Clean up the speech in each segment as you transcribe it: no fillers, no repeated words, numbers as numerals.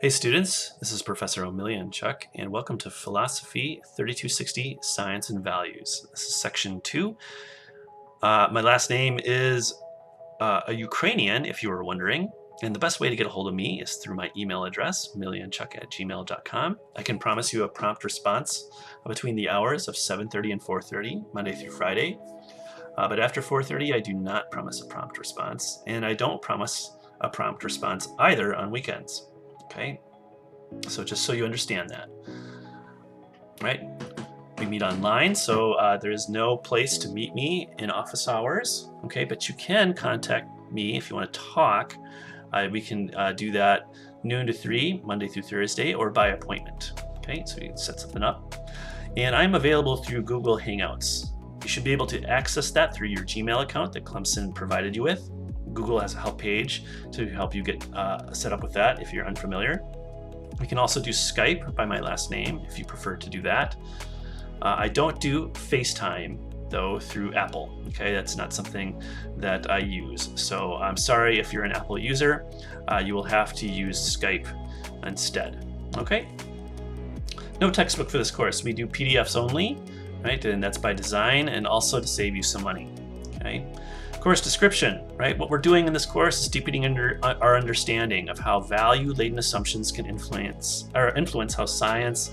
Hey students, this is Professor Omelianchuk, and welcome to Philosophy 3260 Science and Values. This is section 2. My last name is a Ukrainian, if you were wondering, and the best way to get a hold of me is through my email address, omelianchuk@gmail.com. I can promise you a prompt response between the hours of 7:30 and 4:30, Monday through Friday. But after 4:30, I do not promise a prompt response, and I don't promise a prompt response either on weekends. Okay, so just so you understand that, right? We meet online, so there is no place to meet me in office hours, okay? But you can contact me if you want to talk. We can do that noon to 3, Monday through Thursday, or by appointment, okay? So you can set something up. And I'm available through Google Hangouts. You should be able to access that through your Gmail account that Clemson provided you with. Google has a help page to help you get set up with that if you're unfamiliar. We can also do Skype by my last name if you prefer to do that. I don't do FaceTime though through Apple. Okay, that's not something that I use. So I'm sorry if you're an Apple user, you will have to use Skype instead. Okay. No textbook for this course. We do PDFs only, right? And that's by design and also to save you some money. Okay. Course description, right? What we're doing in this course is deepening our understanding of how value-laden assumptions can influence how science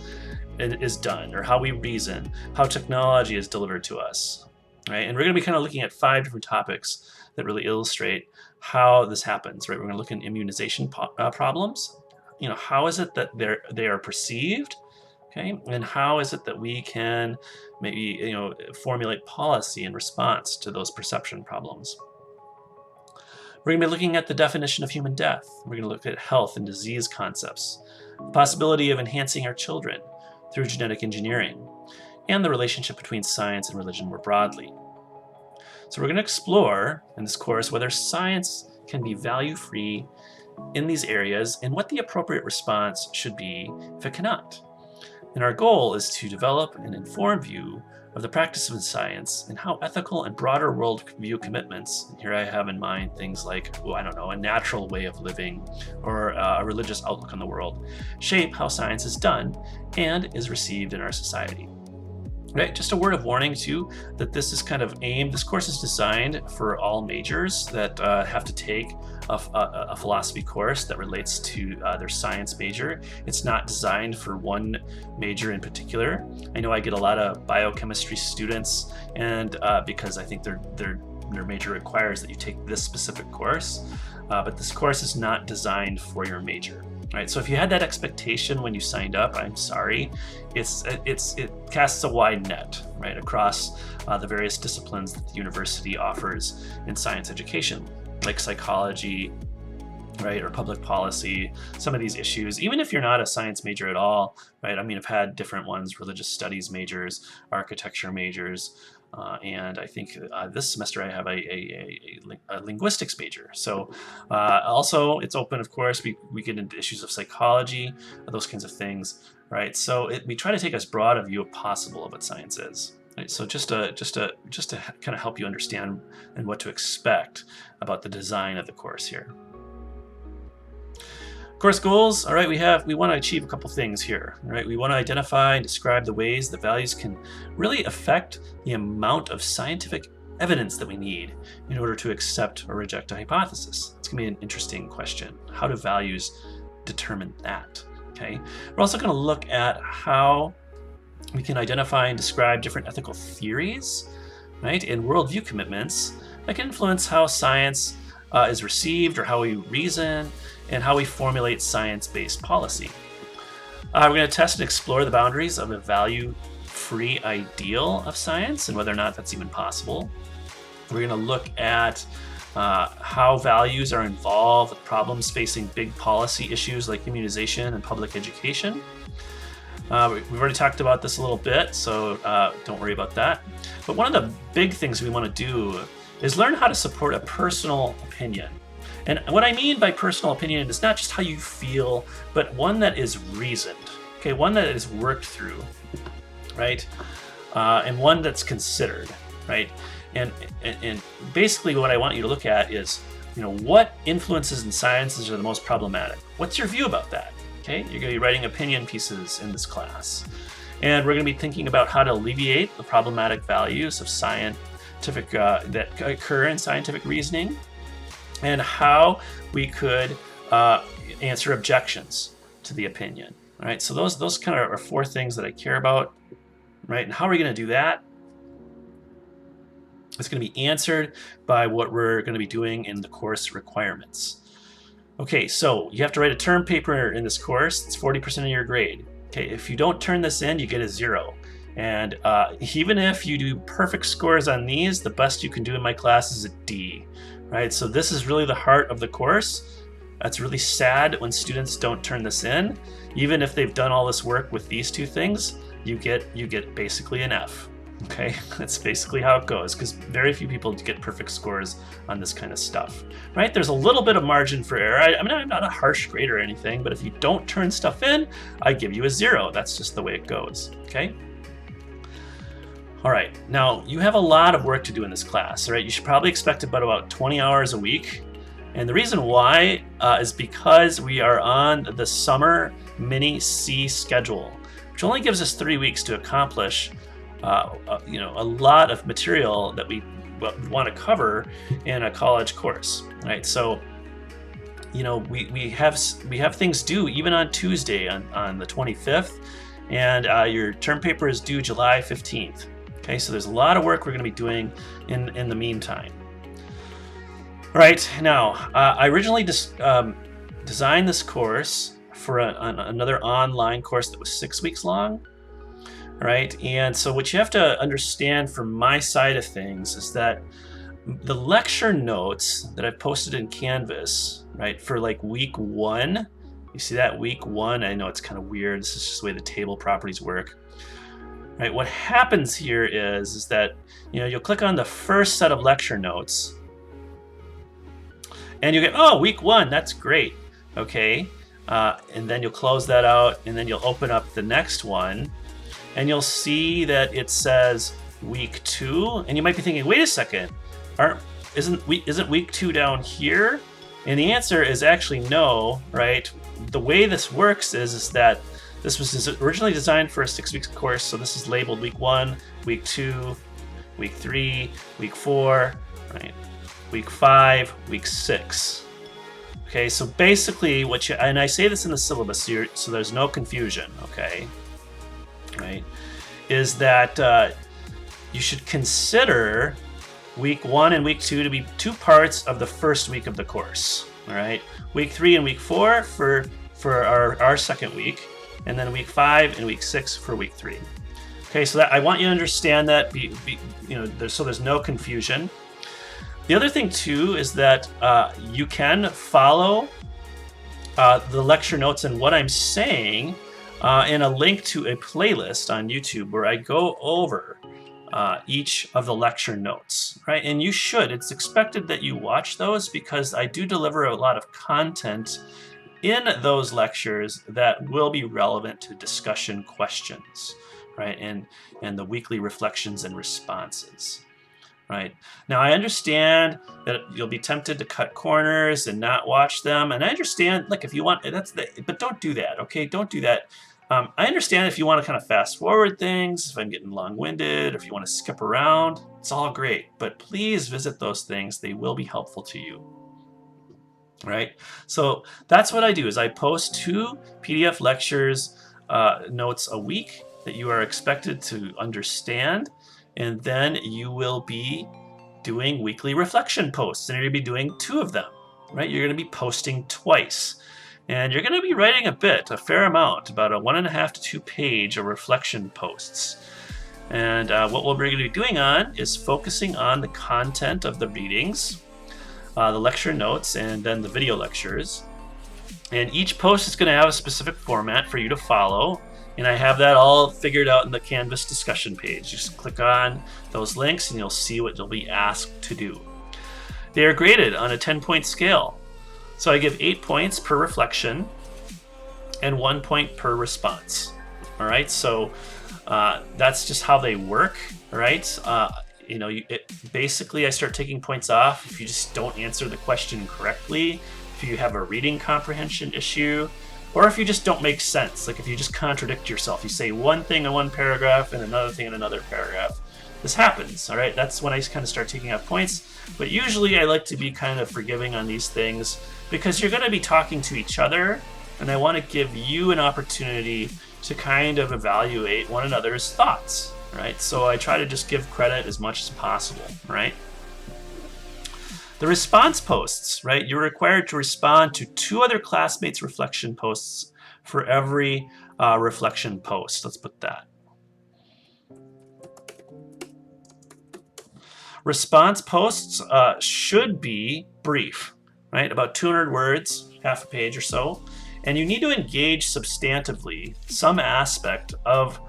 is done, or how we reason, how technology is delivered to us, right? And we're going to be kind of looking at 5 different topics that really illustrate how this happens, right? We're going to look at immunization problems. You know, how is it that they are perceived? Okay, and how is it that we can maybe formulate policy in response to those perception problems? We're going to be looking at the definition of human death. We're going to look at health and disease concepts, the possibility of enhancing our children through genetic engineering, and the relationship between science and religion more broadly. So we're going to explore in this course whether science can be value-free in these areas and what the appropriate response should be if it cannot. And our goal is to develop an informed view of the practice of science and how ethical and broader worldview commitments, and here I have in mind things like, a natural way of living or a religious outlook on the world, shape how science is done and is received in our society. Right, just a word of warning too, that this course is designed for all majors that have to take a philosophy course that relates to their science major. It's not designed for one major in particular. I know I get a lot of biochemistry students, and because I think their major requires that you take this specific course, but this course is not designed for your major. Right, so if you had that expectation when you signed up, I'm sorry. It casts a wide net, right, across the various disciplines that the university offers in science education, like psychology, right, or public policy, some of these issues. Even if you're not a science major at all, right, I mean, I've had different ones, religious studies majors, architecture majors, and I think this semester I have a linguistics major. So also it's open, of course. We get into issues of psychology, those kinds of things, right? So we try to take as broad a view as possible of what science is. Right? So just to kind of help you understand and what to expect about the design of the course here. Course goals, all right, we want to achieve a couple things here, right? We want to identify and describe the ways that values can really affect the amount of scientific evidence that we need in order to accept or reject a hypothesis. It's going to be an interesting question. How do values determine that, okay? We're also going to look at how we can identify and describe different ethical theories, right, and worldview commitments that can influence how science is received, or how we reason, and how we formulate science-based policy. We're going to test and explore the boundaries of a value-free ideal of science and whether or not that's even possible. We're going to look at how values are involved with problems facing big policy issues like immunization and public education. We've already talked about this a little bit, so don't worry about that. But one of the big things we want to do is learn how to support a personal opinion. And what I mean by personal opinion is not just how you feel, but one that is reasoned, okay, one that is worked through, right, and one that's considered, right, and basically what I want you to look at is, what influences in sciences are the most problematic. What's your view about that? Okay, you're going to be writing opinion pieces in this class. And we're going to be thinking about how to alleviate the problematic values of scientific that occur in scientific reasoning, and how we could answer objections to the opinion. All right, so those kind of are 4 things that I care about, right? And how are we going to do that? It's going to be answered by what we're going to be doing in the course requirements. Okay, so you have to write a term paper in this course. It's 40% of your grade. Okay, if you don't turn this in, you get a 0. And even if you do perfect scores on these, the best you can do in my class is a D, right? So this is really the heart of the course. That's really sad when students don't turn this in. Even if they've done all this work with these 2 things, you get basically an F. Okay, that's basically how it goes, because very few people get perfect scores on this kind of stuff, right? There's a little bit of margin for error. I mean, I'm not a harsh grade or anything, but if you don't turn stuff in, I give you a 0. That's just the way it goes, okay? All right, now you have a lot of work to do in this class, right? You should probably expect about 20 hours a week. And the reason why is because we are on the summer mini C schedule, which only gives us 3 weeks to accomplish a lot of material that we want to cover in a college course, right? So, we have things due even on Tuesday on the 25th, and your term paper is due July 15th. Okay, so there's a lot of work we're going to be doing in the meantime. All right, now I originally designed this course for another online course that was 6 weeks long. Right, and so what you have to understand from my side of things is that the lecture notes that I've posted in Canvas, right, for like week 1, you see that week 1? I know it's kind of weird. This is just the way the table properties work. Right, what happens here is that you'll click on the first set of lecture notes, and you get, oh, week 1, that's great, okay, and then you'll close that out, and then you'll open up the next one. And you'll see that it says week 2, and you might be thinking, wait a second, isn't week 2 down here? And the answer is actually no, right? The way this works is that this was originally designed for a 6-week course, so this is labeled week 1, week 2, week 3, week 4, right? Week 5, week 6. Okay, so basically and I say this in the syllabus here, so there's no confusion, okay? Right, is that you should consider week 1 and week 2 to be 2 parts of the first week of the course. All right, week 3 and week 4 for our second week, and then week 5 and week 6 for week 3. Okay, so that I want you to understand that there's no confusion. The other thing too is that you can follow the lecture notes and what I'm saying and a link to a playlist on YouTube where I go over each of the lecture notes, right? And you should. It's expected that you watch those because I do deliver a lot of content in those lectures that will be relevant to discussion questions, right? And the weekly reflections and responses. Right. Now, I understand that you'll be tempted to cut corners and not watch them. And I understand, look, if you want, but don't do that, okay? Don't do that. I understand if you want to kind of fast forward things, if I'm getting long-winded, or if you want to skip around, it's all great. But please visit those things. They will be helpful to you. Right? So that's what I do is I post 2 PDF lectures notes a week that you are expected to understand. And then you will be doing weekly reflection posts, and you're going to be doing 2 of them, right? You're going to be posting twice, and you're going to be writing a fair amount, about a 1.5 to 2 page of reflection posts. And what we're going to be doing is focusing on the content of the readings, the lecture notes, and then the video lectures. And each post is going to have a specific format for you to follow. And I have that all figured out in the Canvas discussion page. Just click on those links and you'll see what you'll be asked to do. They are graded on a 10-point scale. So I give 8 points per reflection and 1 point per response. All right, so that's just how they work, right? Basically I start taking points off if you just don't answer the question correctly, if you have a reading comprehension issue, or if you just don't make sense, like if you just contradict yourself, you say one thing in one paragraph and another thing in another paragraph. This happens, all right? That's when I kind of start taking out points. But usually I like to be kind of forgiving on these things because you're going to be talking to each other, and I want to give you an opportunity to kind of evaluate one another's thoughts, right? So I try to just give credit as much as possible, right? The response posts, right? You're required to respond to 2 other classmates' reflection posts for every reflection post. Let's put that. Response posts should be brief, right? About 200 words, half a page or so. And you need to engage substantively some aspect of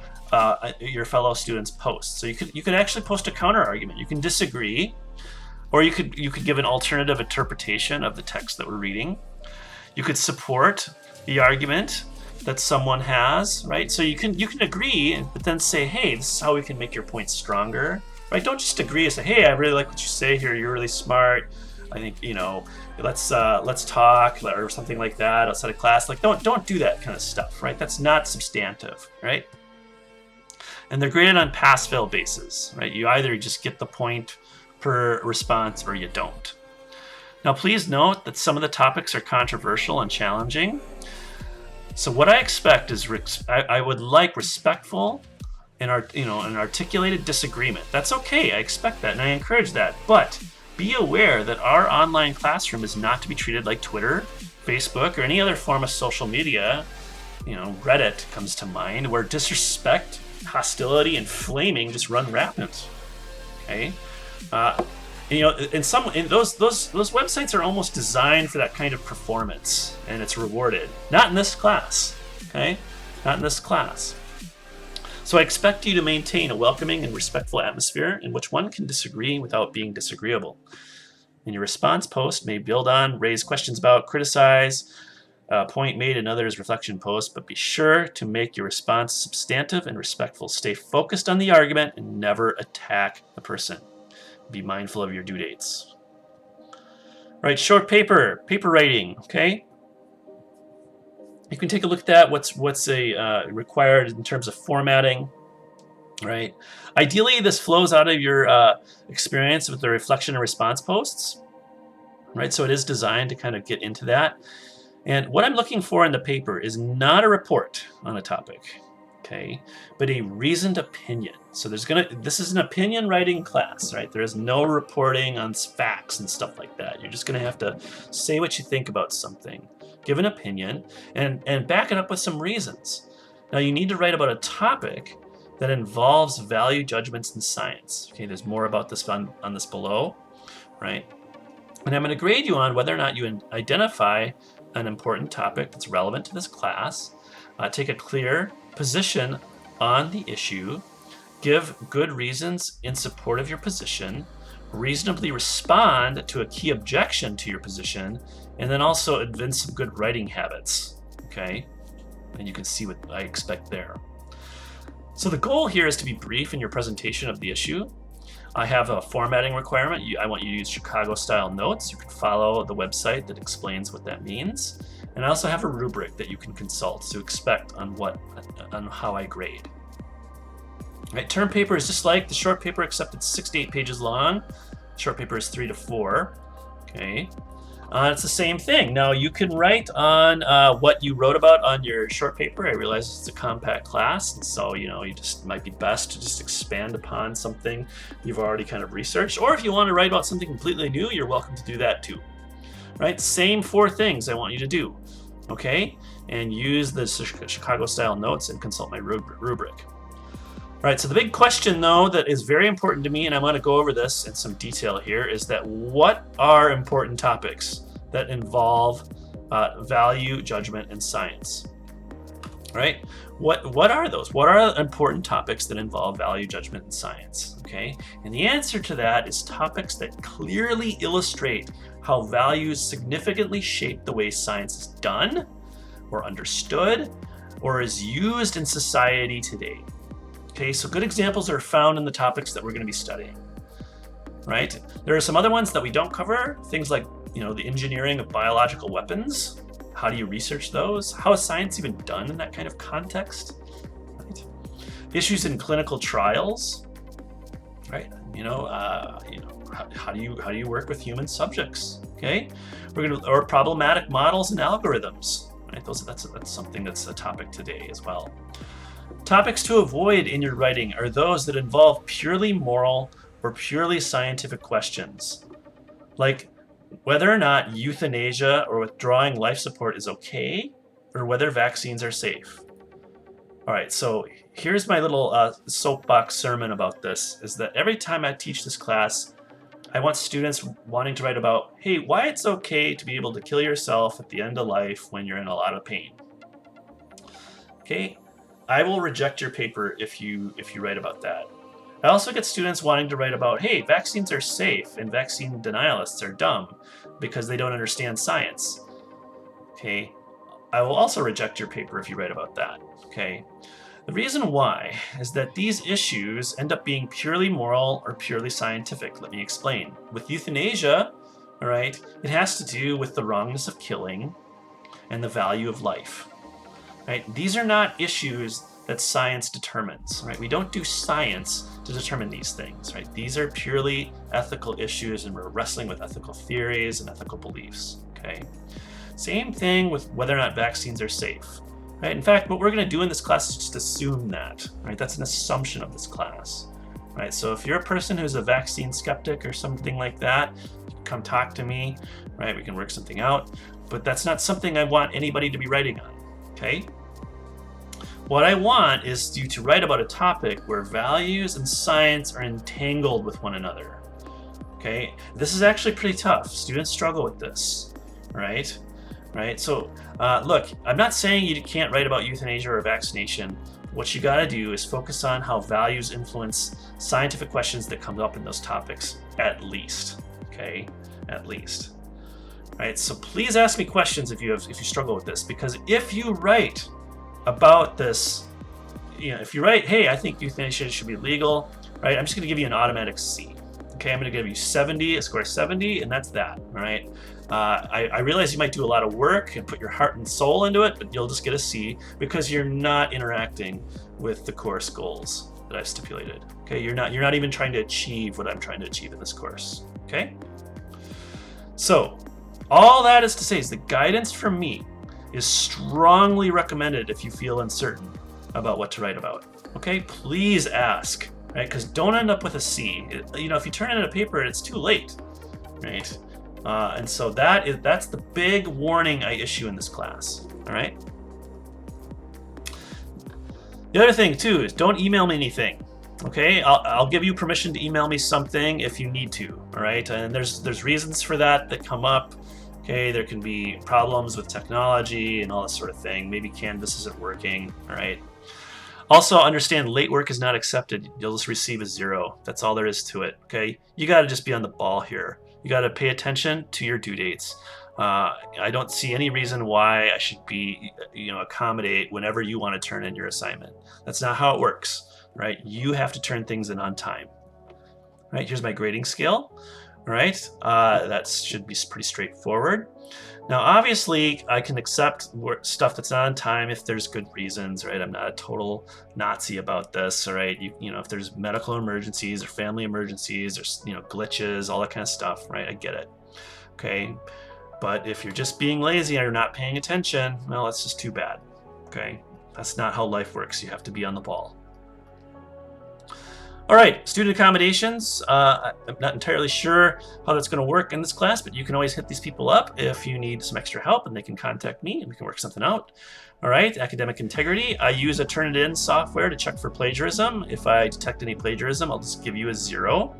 your fellow students' posts. So you could actually post a counter argument. You can disagree, or you could give an alternative interpretation of the text that we're reading. You could support the argument that someone has, right? So you can agree, but then say, hey, this is how we can make your point stronger. Right? Don't just agree and say, hey, I really like what you say here. You're really smart. I think, let's talk or something like that outside of class. Like, don't do that kind of stuff, right? That's not substantive, right? And they're graded on pass-fail basis, right? You either just get the point per response or you don't. Now, please note that some of the topics are controversial and challenging. So what I expect is I would like respectful an articulated disagreement. That's okay. I expect that and I encourage that. But be aware that our online classroom is not to be treated like Twitter, Facebook, or any other form of social media. Reddit comes to mind, where disrespect, hostility, and flaming just run rampant. Okay, those websites are almost designed for that kind of performance, and it's rewarded. Not in this class. Okay, not in this class. So I expect you to maintain a welcoming and respectful atmosphere in which one can disagree without being disagreeable. And your response post may build on, raise questions about, criticize, point made in others' reflection post, but be sure to make your response substantive and respectful. Stay focused on the argument and never attack the person. Be mindful of your due dates. Right, short paper writing, okay? You can take a look at that. What's required in terms of formatting, right? Ideally, this flows out of your experience with the reflection and response posts, right? So it is designed to kind of get into that. And what I'm looking for in the paper is not a report on a topic, okay, but a reasoned opinion. So this is an opinion writing class, right? There is no reporting on facts and stuff like that. You're just gonna have to say what you think about something, give an opinion, and back it up with some reasons. Now you need to write about a topic that involves value judgments in science. Okay, there's more about this on this below, right? And I'm going to grade you on whether or not you identify an important topic that's relevant to this class, take a clear position on the issue, give good reasons in support of your position, reasonably respond to a key objection to your position, and then also evince some good writing habits, okay? And you can see what I expect there. So the goal here is to be brief in your presentation of the issue. I have a formatting requirement. I want you to use Chicago-style notes. You can follow the website that explains what that means. And I also have a rubric that you can consult to expect on how I grade. Right, term paper is just like the short paper, except it's 6 to 8 pages long. Short paper is 3 to 4. Okay, it's the same thing. Now you can write on what you wrote about on your short paper. I realize it's a compact class, and so you just might be best to just expand upon something you've already kind of researched. Or if you want to write about something completely new, you're welcome to do that too. Right, same 4 things I want you to do. Okay, and use the Chicago-style notes and consult my rubric. All right, so the big question, though, that is very important to me, and I want to go over this in some detail here, is that what are important topics that involve value, judgment, and science? Right? What are those? What are important topics that involve value, judgment, and science? Okay, and the answer to that is topics that clearly illustrate how values significantly shape the way science is done, or understood, or is used in society today. Okay, so good examples are found in the topics that we're going to be studying, right? There are some other ones that we don't cover, things like, the engineering of biological weapons, How do you research those? How is science even done in that kind of context? Right? Issues in clinical trials, right? How do you work with human subjects? Okay, or problematic models and algorithms. Right? That's something that's a topic today as well. Topics to avoid in your writing are those that involve purely moral or purely scientific questions, like whether or not euthanasia or withdrawing life support is okay, or whether vaccines are safe. All right, so here's my little soapbox sermon about this, is that every time I teach this class, I want students wanting to write about, hey, why it's okay to be able to kill yourself at the end of life when you're in a lot of pain. Okay, I will reject your paper if you write about that. I also get students wanting to write about, hey, vaccines are safe and vaccine denialists are dumb because they don't understand science. Okay, I will also reject your paper if you write about that. Okay, the reason why is that these issues end up being purely moral or purely scientific. Let me explain. With euthanasia, all right, it has to do with the wrongness of killing and the value of life. Right? These are not issues that science determines. Right? We don't do science to determine these things. Right? These are purely ethical issues, and we're wrestling with ethical theories and ethical beliefs. Okay. Same thing with whether or not vaccines are safe. Right? In fact, what we're going to do in this class is just assume that. Right? That's an assumption of this class. Right? So if you're a person who's a vaccine skeptic or something like that, come talk to me. Right? We can work something out. But that's not something I want anybody to be writing on. Okay? What I want is you to write about a topic where values and science are entangled with one another. Okay? This is actually pretty tough. Students struggle with this. Right? So, look, I'm not saying you can't write about euthanasia or vaccination. What you got to do is focus on how values influence scientific questions that come up in those topics, at least. Okay? At least. Right? So please ask me questions if you struggle with this, because if you write about this, if you write, hey, I think euthanasia should be legal, right? I'm just going to give you an automatic C. Okay, I'm going to give you 70, a score 70, and that's that. All right. I realize you might do a lot of work and put your heart and soul into it, but you'll just get a C because you're not interacting with the course goals that I've stipulated. Okay, you're not even trying to achieve what I'm trying to achieve in this course. Okay. So all that is to say is the guidance from me is strongly recommended if you feel uncertain about what to write about. Okay, please ask, right? Because don't end up with a C. If you turn in a paper, it's too late, right? And so that's the big warning I issue in this class. All right. The other thing too is don't email me anything. Okay, I'll give you permission to email me something if you need to. All right, and there's reasons for that come up. Okay, there can be problems with technology and all this sort of thing. Maybe Canvas isn't working, all right? Also, understand late work is not accepted. You'll just receive a 0. That's all there is to it, okay? You got to just be on the ball here. You got to pay attention to your due dates. I don't see any reason why I should be, accommodate whenever you want to turn in your assignment. That's not how it works, right? You have to turn things in on time. Right, here's my grading scale. All right, that should be pretty straightforward. Now, obviously, I can accept stuff that's not on time if there's good reasons, right? I'm not a total Nazi about this, all right? If there's medical emergencies or family emergencies or, glitches, all that kind of stuff, right? I get it, okay? But if you're just being lazy or not paying attention, well, that's just too bad, okay? That's not how life works. You have to be on the ball. All right, student accommodations. I'm not entirely sure how that's going to work in this class, but you can always hit these people up if you need some extra help, and they can contact me and we can work something out. All right, academic integrity. I use a Turnitin software to check for plagiarism. If I detect any plagiarism, I'll just give you a 0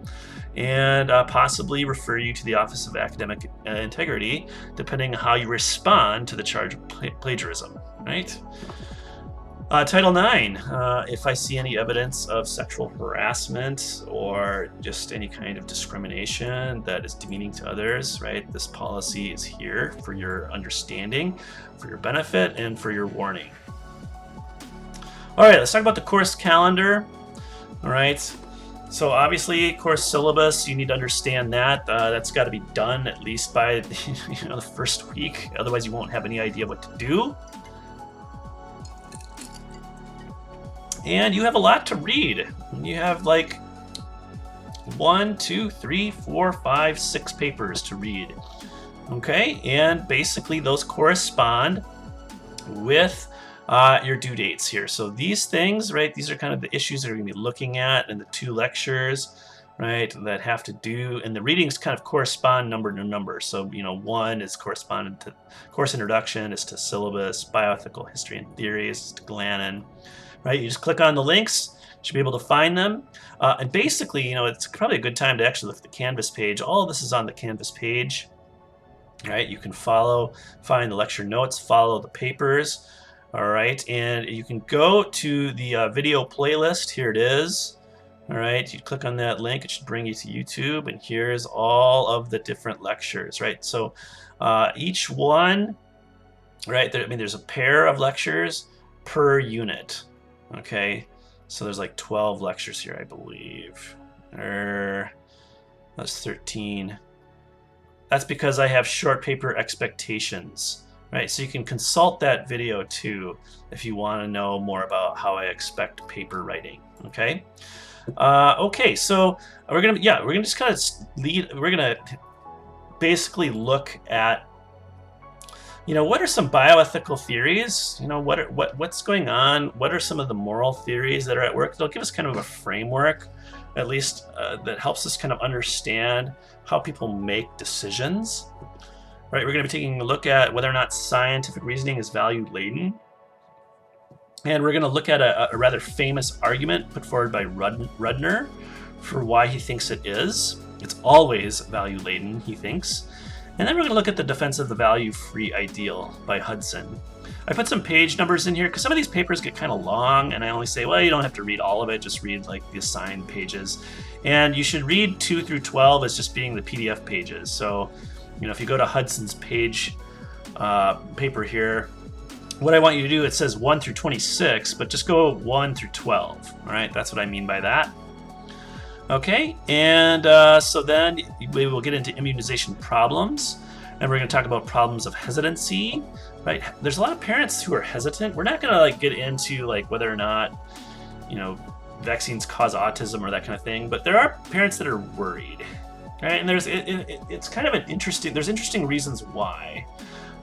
and possibly refer you to the Office of Academic Integrity, depending on how you respond to the charge of plagiarism, right? Title IX, if I see any evidence of sexual harassment or just any kind of discrimination that is demeaning to others, right? This policy is here for your understanding, for your benefit, and for your warning. All right, let's talk about the course calendar. All right. So obviously, course syllabus, you need to understand that. That's got to be done at least by the first week. Otherwise, you won't have any idea what to do. And you have a lot to read. You have like 1, 2, 3, 4, 5, 6 papers to read. Okay, and basically those correspond with your due dates here. So these things, right, these are kind of the issues that we're going to be looking at in the 2 lectures, right, that have to do, and the readings kind of correspond number to number. So, 1 is corresponding to course introduction, is to syllabus, bioethical history and theories, is to Glannon, right? You just click on the links, you should be able to find them. And basically, it's probably a good time to actually look at the Canvas page. All of this is on the Canvas page, right? You can find the lecture notes, follow the papers. All right, and you can go to the video playlist. Here it is. All right, you click on that link, it should bring you to YouTube, and here's all of the different lectures, right? So each one, right, there's a pair of lectures per unit, okay? So there's like 12 lectures here, I believe. That's 13. That's because I have short paper expectations. Right, so you can consult that video too if you want to know more about how I expect paper writing. Okay, okay, so we're gonna just kind of we're gonna basically look at what are some bioethical theories. What's going on? What are some of the moral theories that are at work? They'll give us kind of a framework, at least that helps us kind of understand how people make decisions. Right, we're going to be taking a look at whether or not scientific reasoning is value-laden. And we're going to look at a rather famous argument put forward by Rudner for why he thinks it is. It's always value-laden, he thinks. And then we're going to look at the defense of the value-free ideal by Hudson. I put some page numbers in here because some of these papers get kind of long, and I only say, well, you don't have to read all of it, just read like the assigned pages. And you should read 2 through 12 as just being the PDF pages. So if you go to Hudson's page paper here, what I want you to do, it says 1 through 26, but just go 1 through 12. All right, that's what I mean by that. Okay, and so then we will get into immunization problems, and we're going to talk about problems of hesitancy. Right, there's a lot of parents who are hesitant. We're not going to get into whether or not vaccines cause autism or that kind of thing, but there are parents that are worried. Right, and it's kind of there's interesting reasons why.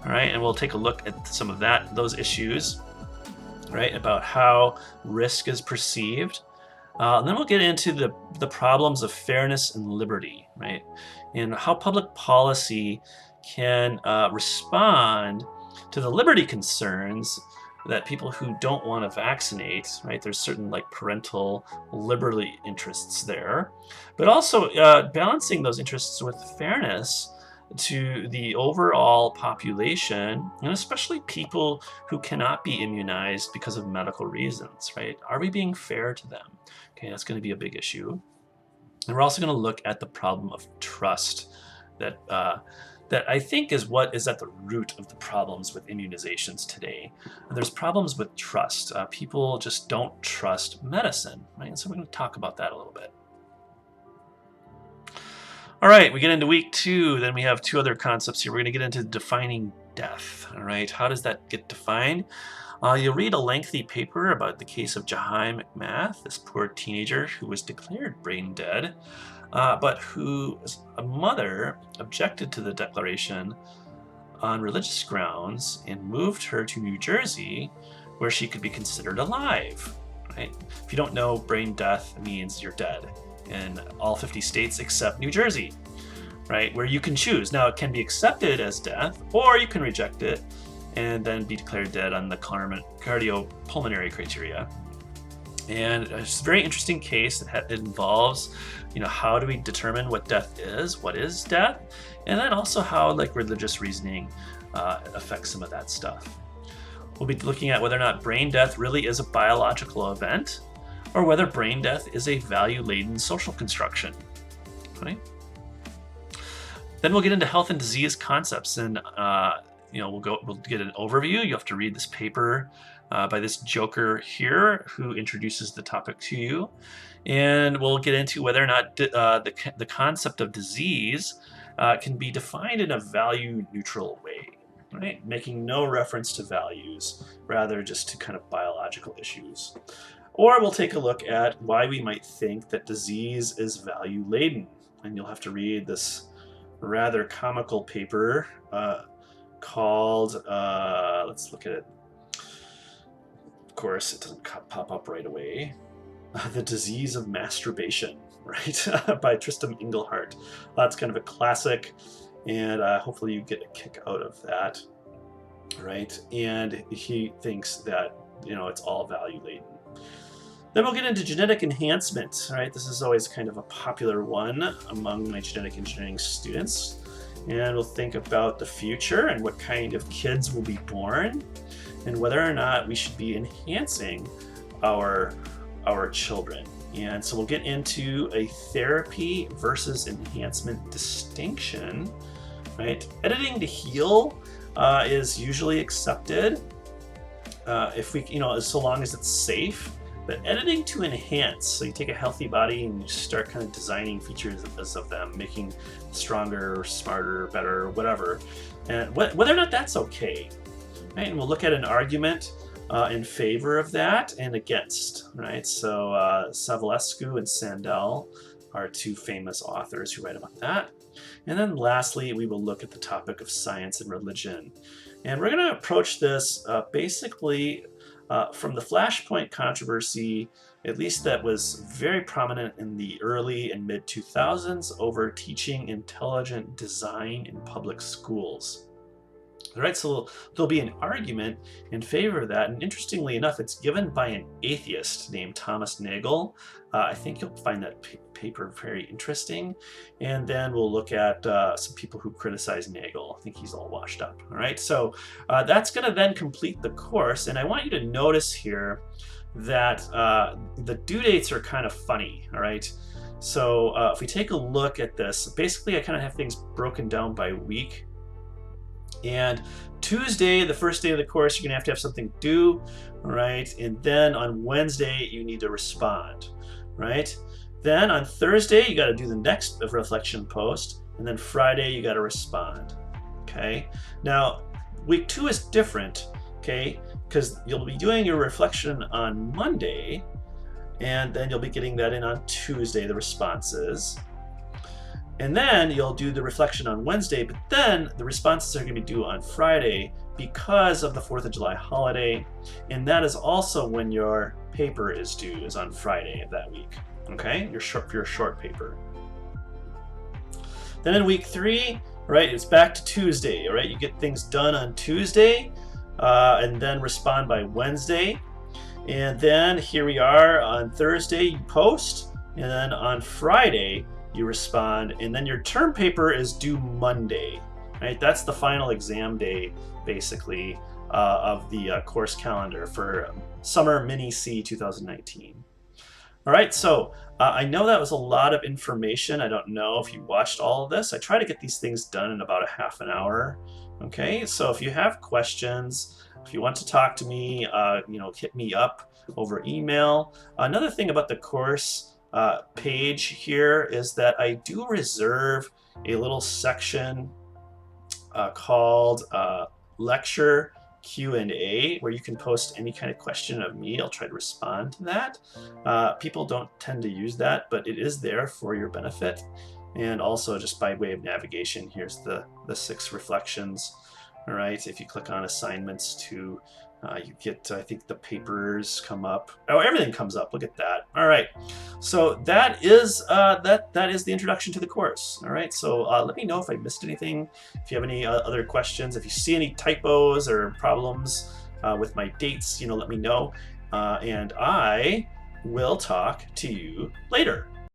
All right, and we'll take a look at some of those issues, right, about how risk is perceived. And then we'll get into the problems of fairness and liberty, right, and how public policy can respond to the liberty concerns that people who don't want to vaccinate, right, there's certain parental liberty interests there, but also balancing those interests with fairness to the overall population, and especially people who cannot be immunized because of medical reasons, right? Are we being fair to them? Okay, that's going to be a big issue. And we're also going to look at the problem of trust that I think is what is at the root of the problems with immunizations today. And there's problems with trust. People just don't trust medicine, right? And so we're going to talk about that a little bit. All right, we get into week 2. Then we have 2 other concepts here. We're going to get into defining death. All right, how does that get defined? You'll read a lengthy paper about the case of Jahi McMath, this poor teenager who was declared brain dead, but whose mother objected to the declaration on religious grounds and moved her to New Jersey, where she could be considered alive. Right? If you don't know, brain death means you're dead in all 50 states except New Jersey, right? Where you can choose. Now, it can be accepted as death, or you can reject it and then be declared dead on the cardiopulmonary criteria. And it's a very interesting case. It involves, how do we determine what death is? What is death? And then also how religious reasoning affects some of that stuff. We'll be looking at whether or not brain death really is a biological event, or whether brain death is a value-laden social construction. Okay? Then we'll get into health and disease concepts, and we'll get an overview. You have to read this paper by this joker here who introduces the topic to you, and we'll get into whether or not the concept of disease can be defined in a value neutral way, right? Making no reference to values, rather just to kind of biological issues. Or we'll take a look at why we might think that disease is value laden, and you'll have to read this rather comical paper called, let's look at it. Of course, it doesn't pop up right away. The Disease of Masturbation, right? By Tristan Engelhardt. That's kind of a classic, and hopefully you get a kick out of that, right? And he thinks that, it's all value laden. Then we'll get into genetic enhancement, right? This is always kind of a popular one among my genetic engineering students. And we'll think about the future and what kind of kids will be born and whether or not we should be enhancing our children. And so we'll get into a therapy versus enhancement distinction, right? Editing to heal is usually accepted if we, so long as it's safe. But editing to enhance, so you take a healthy body and you start kind of designing features of them, making stronger, smarter, better, whatever, and whether or not that's okay, right? And we'll look at an argument in favor of that and against, right? So Savulescu and Sandel are two famous authors who write about that. And then lastly, we will look at the topic of science and religion. And we're going to approach this basically from the Flashpoint controversy, at least that was very prominent in the early and mid 2000s, over teaching intelligent design in public schools. All right, so there'll be an argument in favor of that, and interestingly enough, it's given by an atheist named Thomas Nagel. I think you'll find that paper very interesting, and then we'll look at some people who criticize Nagel. I think he's all washed up. All right, so that's going to then complete the course, and I want you to notice here that the due dates are kind of funny. All right, so if we take a look at this, basically I kind of have things broken down by week. And Tuesday, the first day of the course, you're going to have something due, right? And then on Wednesday, you need to respond, right? Then on Thursday, you got to do the next reflection post. And then Friday, you got to respond, okay? Now, week 2 is different, okay? Because you'll be doing your reflection on Monday, and then you'll be getting that in on Tuesday, the responses. And then you'll do the reflection on Wednesday, but then the responses are going to be due on Friday because of the 4th of July holiday. And that is also when your paper is due, is on Friday of that week. Okay, your short paper. Then in week 3, right, it's back to Tuesday, all right? You get things done on Tuesday and then respond by Wednesday. And then here we are on Thursday, you post, and then on Friday, you respond, and then your term paper is due Monday, right? That's the final exam day, basically, of the course calendar for Summer Mini C 2019. All right, so I know that was a lot of information. I don't know if you watched all of this. I try to get these things done in about a half an hour. Okay, so if you have questions, if you want to talk to me, hit me up over email. Another thing about the course page here is that I do reserve a little section called lecture Q&A, where you can post any kind of question of me. I'll try to respond to that. People don't tend to use that, but it is there for your benefit. And also, just by way of navigation, here's the 6 reflections. All right, if you click on assignments too, you get, I think the papers come up. Oh, everything comes up. Look at that. All right, so that is that is the introduction to the course. All right, so let me know if I missed anything. If you have any other questions, if you see any typos or problems with my dates, let me know, and I will talk to you later.